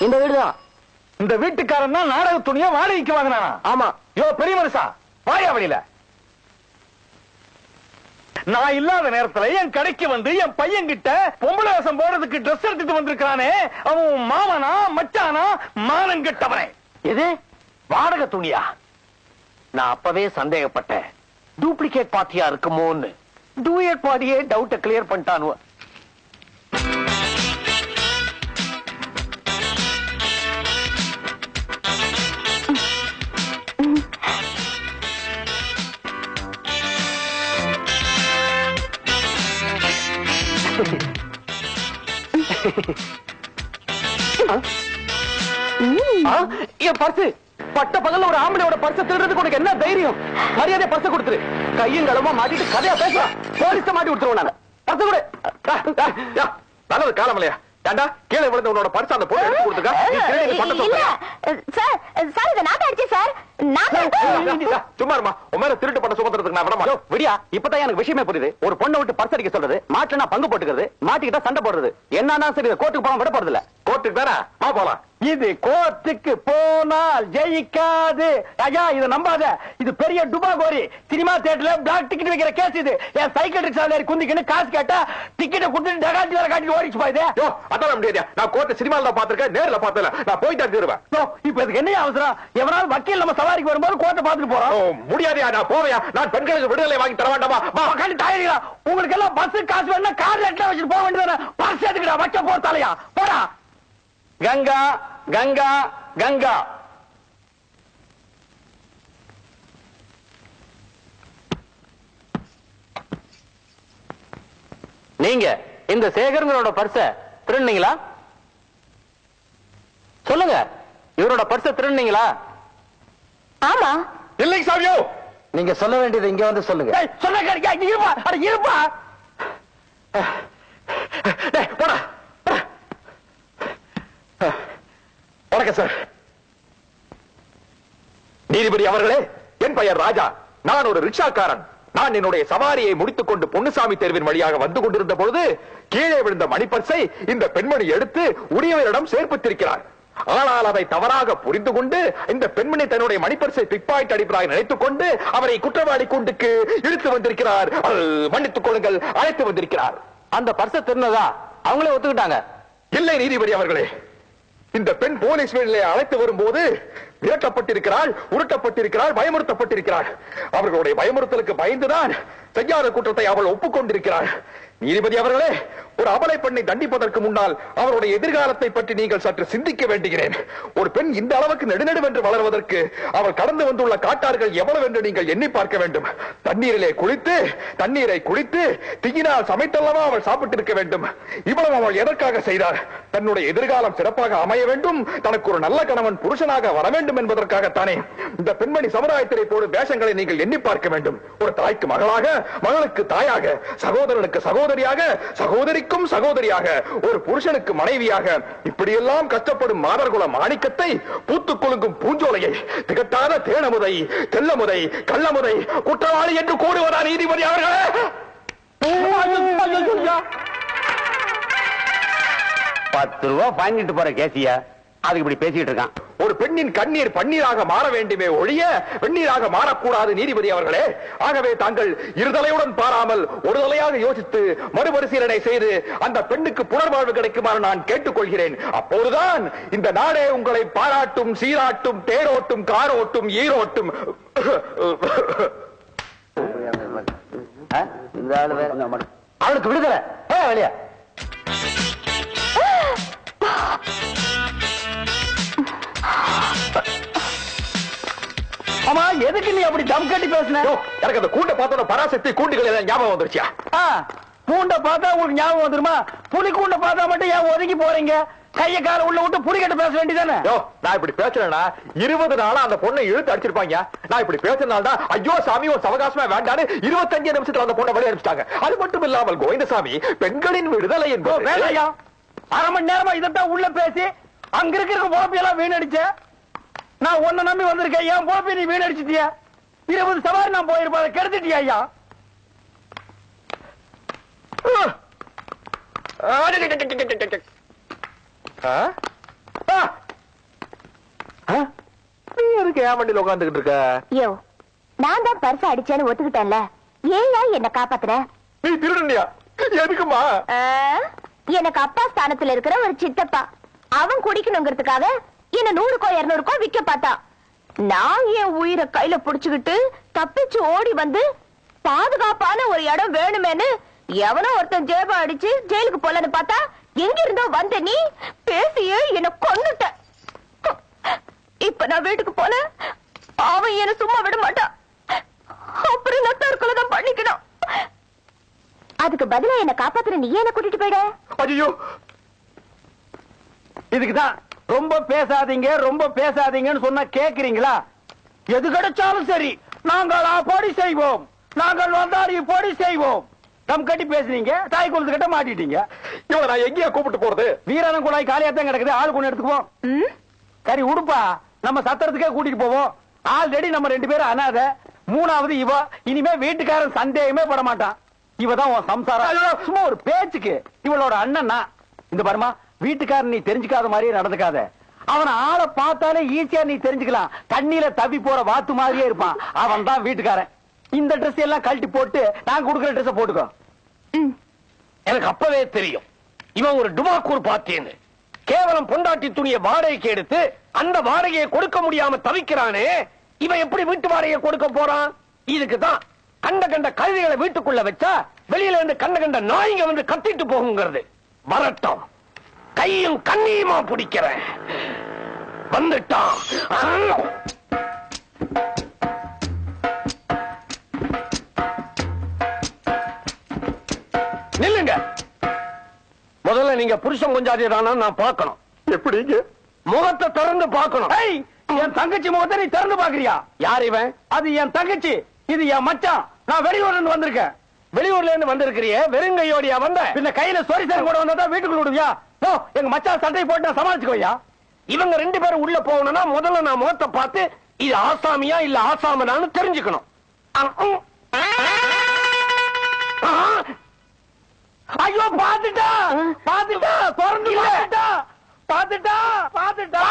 இந்த வீடுதான். இந்த வீட்டுக்காரன் தான் நாடக துணியை வாடகைக்கு வாங்கினானா? ஆமா. யோ பெரிய மனுஷா, வாயா வழியில. நான் இல்லாத நேரத்துல என் கடைக்கு வந்து என் பையன் கிட்ட பொம்பளை வேஷம் போடுறதுக்கு ட்ரெஸ் எடுத்துட்டு வந்திருக்கானே, அவன் மாமனா மச்சானா மானம் கெட்டவனே. எது வாடகை துணியா? நான் அப்பவே சந்தேகப்பட்டேன், டூப்ளிகேட் பார்ட்டியா இருக்குமோன்னு. டூயட் பார்ட்டியே டவுட்ட கிளியர் பண்ணிட்டானுவ. என் பர்ஸ் பட்ட பகல்ல ஒரு ஆம்பளையோட பர்ஸ் திருடுறதுக்கு உனக்கு என்ன தைரியம்? மரியாதை பர்ஸ் கொடுத்துரு. கையும் களமா மாட்டிட்டு கதையா பேசுறான். போலீஸ மாட்டி விட்டுருவோம் நாங்க. பர்ஸ் கொடு. நல்லது காலம் இல்லையா? ஏண்டா கீழே விழுந்த உன்னோட பர்ஸ் அந்த போட்டு எடுத்து கொடுத்துக்க. சும்மா இருமா. உன் மேல திருட்டு பண்ண சுமத்துறதுக்கு நான் விடமா. விடியா, இப்பதான் எனக்கு விஷயமே புரியுது. ஒரு பொண்ணை விட்டு பர்ஸ் அடிக்க சொல்றது, மாட்டுனா பங்கு போட்டுக்கிறது, மாட்டிக்கிட்டா சண்டை போடுறது. என்னன்னா சரி, கோர்ட்டுக்கு போக விட போறது இல்ல. கோர்ட்டுக்கு தானே போலாம். இது கோர்ட்டுக்கு போனால் ஜெயிக்காது. ஐயா இத நம்பாத. இது பெரிய டுபாகோரி. சினிமா தியேட்டர்ல பிளாக் டிக்கெட் வைக்கிற கேஸ் இது. என் சைக்கிள் ரிக்ஷால குந்திக்கின்னு காசு கேட்டா டிக்கெட்டை கொடுத்துட்டு டகாட்டி வேற காட்டி ஓடிச்சு போயிது. அதான் முடியாது. நான் கோர்ட்டு சினிமால பாத்திருக்கேன், நேர்ல பார்த்தல. நான் போயிட்டு தருவேன். இப்ப இதுக்கு என்ன அவசரம்? எவனாலும் வக்கீல் நம்ம சவாரிக்கு வரும்போது கோர்ட்டை பார்த்துட்டு போறோம். முடியாதையா? நான் போவையா? நான் பெண்களுக்கு விடுதலை வாங்கி தர வேண்டாமா? தாயிரா, உங்களுக்கு எல்லாம் பஸ் காசு வேணா கார் லெட்ல வச்சுட்டு போக வேண்டியதானே. பஸ் எடுத்துக்கிட்டா வைக்க போறதாலையா? போடா. கங்கா கங்கா கங்கா. நீங்க இந்த சேகரங்களோட பர்ஸ திருடுனீங்களா? சொல்லுங்க, இவரோட பர்ஸ திருடுனீங்களா? ஆமா. இல்லைங்க சாமியோ. நீங்க சொல்ல வேண்டியது இங்க வந்து சொல்லுங்க. இருப்பா. போடா. வணக்கம் சார். நீதிபதி அவர்களே, என் பெயர் ராஜா. நான் ஒரு ரிக்ஷாக்காரன். நான் என்னுடைய சவாரியை முடித்துக் கொண்டு பொன்னுசாமி தெருவின் வழியாக வந்து கொண்டிருந்த பொழுது கீழே விழுந்த மணிப்பர்ஸை இந்த பெண்மணி எடுத்து உரியவரிடம் சேர்ப்பித்திருக்கிறார். ஆனால் அதை தவறாக புரிந்து கொண்டு இந்த பெண்மணி தன்னுடைய மணிப்பர்ஸை பிக் பாக்கெட் அடிப்பதாக நினைத்துக் கொண்டு அவரை குற்றவாளி கூண்டுக்கு இழுத்து வந்திருக்கிறார். மன்னித்துக் கொள்ளுங்கள், அழைத்து வந்திருக்கிறார். அந்த பர்ஸை திருநதா அவங்களே ஒத்துக்கிட்டாங்க. இல்லை நீதிபதி அவர்களே, இந்த பெண் போலீஸ் வீட்டிலே அழைத்து வரும்போது விரட்டப்பட்டிருக்கிறாள், உருட்டப்பட்டிருக்கிறாள், பயமுறுத்தப்பட்டிருக்கிறாள். அவர்களுடைய பயமுறுத்தலுக்கு பயந்துதான் செய்யாத குற்றத்தை அவள் ஒப்புக்கொண்டிருக்கிறாள். நீதிபதி அவர்களே, ஒரு அபலை பெண்ணை தண்டிப்பதற்கு முன்னால் அவருடைய எதிர்காலத்தை பற்றி நீங்கள் சற்று சிந்திக்க வேண்டுகிறேன். ஒரு பெண் இந்த அளவுக்கு நெடுநெடுவென்று வளர்வதற்கு அவள் கடந்து வந்துள்ள காட்டார்கள் எவ்வளவு என்று நீங்கள் எண்ணி பார்க்க வேண்டும். தண்ணீரை குடித்து தீயினால் சமைத்தல்லவா அவள் சாப்பிட்டிருக்க வேண்டும். இவ்வளவு அவள் எதற்காக செய்தார்? தன்னுடைய எதிர்காலம் சிறப்பாக அமைய வேண்டும், தனக்கு ஒரு நல்ல கணவன் புருஷனாக வர வேண்டும் என்பதற்காகத்தானே. இந்த பெண்மணி சமுதாயத்திலே போடும் வேஷங்களை நீங்கள் எண்ணி பார்க்க வேண்டும். ஒரு தாய்க்கு மகளாக, மகளுக்கு தாயாக, சகோதரனுக்கு சகோதரியாக, சகோதரிக்கும் சகோதரியாக, ஒரு புருஷனுக்கு மனைவியாக, இப்படியெல்லாம் கஷ்டப்படும் மாதர்குல மாணிக்கத்தை, பூத்துக் கொழுங்கும் பூஞ்சோலையை, திகட்டாத தேனமுதை, தெல்லமுதை, கள்ளமுதை குற்றவாளி என்று கூறுவதா நீதிபதி அவர்களே? 10 ரூபாய் வாங்கிட்டு போற கேசியா அதுக்கு இப்படி பேசிட்டு இருக்கான். ஒரு பெண்ணின் கண்ணீர் பன்னீராக மாற வேண்டுமே ஒழிய வெந்நீராக மாறக்கூடாது நீதிபதி அவர்களே. ஆகவே தாங்கள் இருதலையுடன் பாராமல் ஒரு தலையாக யோசித்து மறுபரிசீலனை செய்து அந்த பெண்ணுக்கு புனர்வாழ்வு கிடைக்குமாறு நான் கேட்டுக்கொள்கிறேன். அப்போதுதான் இந்த நாடே உங்களை பாராட்டும், சீராட்டும், தேரோட்டும், காரோட்டும், ஈரோட்டும். அவளுக்கு விடுதலை வெளியா? ஆமா, எதுக்கு நீ அப்படி தம் கட்டி பேசுன? எனக்கு அந்த கூண்ட பார்த்தோட பராசக்தி கூண்டுகள் ஏதாவது ஞாபகம் வந்துருச்சா? கூண்ட பார்த்தா உங்களுக்கு ஞாபகம் வந்துருமா? புலி கூண்ட பார்த்தா மட்டும் ஏன் ஒதுங்கி போறீங்க? கைய கால உள்ள விட்டு புலி கட்ட பேச வேண்டியதானே? நான் இப்படி பேசுறேன்னா 20 நாளா அந்த பொண்ணை இழுத்து அடிச்சிருப்பாங்க. நான் இப்படி பேசுறதுனால தான் ஐயோ சாமி ஒரு சவகாசமா வேண்டான்னு 25 நிமிஷத்துல அந்த பொண்ணை வெளியே அனுப்பிச்சிட்டாங்க. அது மட்டும் இல்லாமல் கோவிந்தசாமி, பெண்களின் விடுதலை என்பது வேலையா? அரை மணி நேரமா இதைத்தான் உள்ள பேசி அங்க இருக்கிற பொழப்பையெல்லாம் வீணடிச்ச. நான் உன்னை நம்பி வந்திருக்கேன், என் பொழப்பை நீ வீணடிச்சிட்டியா? 20 சவாரி நான் போயிருப்பேன், அதை கெடுத்துட்டியா? ஐயா ஏன் வண்டியில உட்காந்துக்கிட்டு இருக்க? யோ, நான் தான் பர்ஸ் அடிச்சேன்னு ஒத்துக்கிட்டேன்ல, ஏயா என்ன காப்பாத்துற? நீ திருடனியா? எதுக்குமா? எனக்கு அப்பா ஸ்தானத்துல இருக்கிற ஒரு சித்தப்பா, அவன் குடிக்கணுங்கிறதுக்காக என்ன 100 200 விக்க பார்த்தா. நான் என் உயிரை கையில புடிச்சுக்கிட்டு தப்பிச்சு ஓடி வந்து பாதுகாப்பான ஒரு இடம் வேணுமேனு எவனோ ஒருத்தன் ஜேபா அடிச்சு ஜெயிலுக்கு போலன்னு பார்த்தா, எங்க இருந்தோ வந்த நீ பேசியே என்ன கொன்னுட்ட. இப்ப நான் வீட்டுக்கு போன அவன் என்ன சும்மா விட மாட்டான். அப்புறம் நான் தற்கொலை தான் பண்ணிக்கணும். அதுக்கு பதிலா என்ன காப்பாத்துற நீ என்ன கூட்டிட்டு போயிட? ஐயோ, இதுக்குதான் ரொம்ப பேசாதீங்க ரொம்ப பேசாதீங்கன்னு சொன்னா கேக்குறீங்களா? எது கிடைச்சாலும் சரி நாங்கள் அப்படி செய்வோம், நாங்கள் வந்தாரி இப்படி செய்வோம். தம் கட்டி பேசுனீங்க, தாய் குளத்து கிட்ட மாட்டிட்டீங்க. இவன் நான் எங்கேயா கூப்பிட்டு போறது? வீராணம் குழாய் காலியாத்தான் கிடக்குது, ஆள் கொண்டு எடுத்துக்குவோம். சரி உடுப்பா, நம்ம சத்திரத்துக்கே கூட்டிட்டு போவோம். ஆல்ரெடி நம்ம 2 பேரும் அனாத, 3வது இவ. இனிமே வீட்டுக்காரன் சந்தேகமே பட மாட்டான். இவதான் உன் சம்சாரம். சும்மா ஒரு பேச்சுக்கு இவளோட அண்ணன். இந்த பர்மா, வீட்டுக்காரன் நீ தெரிஞ்சுக்காத மாதிரியே நடந்துக்காத. அவனை ஆளை பார்த்தாலே ஈஸியா நீ தெரிஞ்சுக்கலாம். தண்ணியில தவி போற வாத்து மாதிரியே இருப்பான். அவன் தான் வீட்டுக்காரன். இந்த ட்ரெஸ் எல்லாம் கழட்டி போட்டு நான் கொடுக்குற ட்ரெஸ் போட்டுக்கோ. எனக்கு அப்பவே தெரியும் இவன் ஒரு டுபாக்கூர் பாத்தேன்னு. கேவலம் பொண்டாட்டி துணியை வாடகைக்கு எடுத்து அந்த வாடகையை கொடுக்க முடியாம தவிக்கிறானே, இவன் எப்படி வீட்டு வாடகையை கொடுக்க போறான்? இதுக்குதான் கண்ட கண்ட கழுதைகளை வீட்டுக்குள்ள வச்சா வெளியில இருந்து கண்ட கண்ட நாய்ங்க வந்து கத்திட்டு போகுங்கிறது. வரட்டும், கையும் கண்ணியுமா பிடிக்கிறேன். வந்துட்டான். நில்லுங்க. முதல்ல நீங்க புருஷன் கொஞ்சாதி தானா நான் பார்க்கணும். எப்படிங்க? முகத்தை திறந்து பார்க்கணும். என் தங்கச்சி முகத்தை நீ திறந்து பாக்குறியா? யார் இவன்? அது என் தங்கச்சி, இது என் மச்சான். நான் வெளியூர்ல இருந்து வந்திருக்கேன். வெளியூர்ல இருந்து வந்திருக்கிறிய, வெறுங்கையோடியா வந்த? பின்ன கையில சொரி சேரம் கூட வந்தா வீட்டுக்குள்ள விடுவியா? போ, எங்க மச்சான் சட்டை போட்டு நான் சமாளிச்சுக்கோயா. இவங்க 2 பேரும் உள்ள போகணும்னா முதல்ல நான் முகத்தை பார்த்து இது ஆசாமியா இல்ல ஆசாமனான்னு தெரிஞ்சுக்கணும். ஐயோ, பாத்துட்டா பாத்துட்டா, திறந்து பாத்துட்டா பாத்துட்டா பாத்துட்டா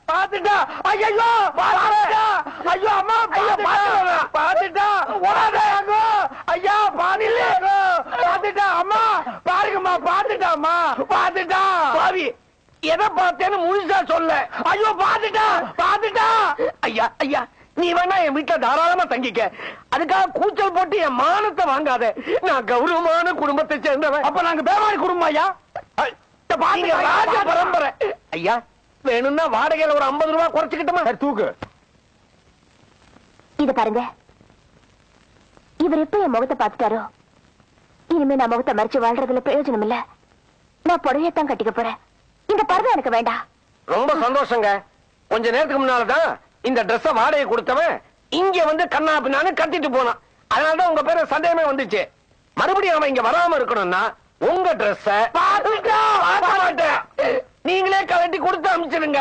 பாத்துட்டா. ஐயோ பாத்துட்டா. ஐயோ அம்மா பாத்துட்டா பாத்துட்டா. ஓடாதே ஐயா, பாதிலே பாத்துட்டா. அம்மா பாருங்கம்மா, பாத்துட்டாம்மா பாத்துட்டா. பாவி, எதை பார்த்தேன்னு முழுசா சொல்ல. ஐயோ பாத்துட்டா பாத்துட்டா. ஐயா ஐயா, நீ வேணா என் வீட்டுல தாராளமா தங்கிக்க. அதுக்காக கூச்சல் போட்டு என் மானத்தை வாங்காத. நான் கௌரவமான குடும்பத்தை சேர்ந்தவன். அப்ப நாங்க பேமாரி குடும்பம் ஐயா. நீங்க ராஜ பரம்பரை. ஐயா, வேணும்னா வாடகையில ஒரு 50 ரூபாய் குறைச்சுக்கிட்டுமா? சரி தூக்கு. இத பாருங்க, இவர் எப்ப என் முகத்தை பார்த்துட்டாரோ இனிமே நான் முகத்தை மறைச்சு வாழ்றதுல பிரயோஜனம் இல்ல. நான் புடவையத்தான் கட்டிக்க போறேன். இந்த பர்தா எனக்கு வேண்டாம். ரொம்ப சந்தோஷங்க. கொஞ்ச நேரத்துக்கு முன்னாலதான் இந்த ட்ரெஸ் வாடகை கொடுத்தவன் இங்க வந்து கண்ணா பின்னான்னு கட்டிட்டு போனான். அதனாலதான் உங்க பேர சந்தேகமே வந்துச்சு. மறுபடியும் அவன் இங்க வராம இருக்கணும்னா உங்க ட்ரெஸ் நீங்களே கலட்டி கொடுத்து அனுப்பிச்சிடுங்க.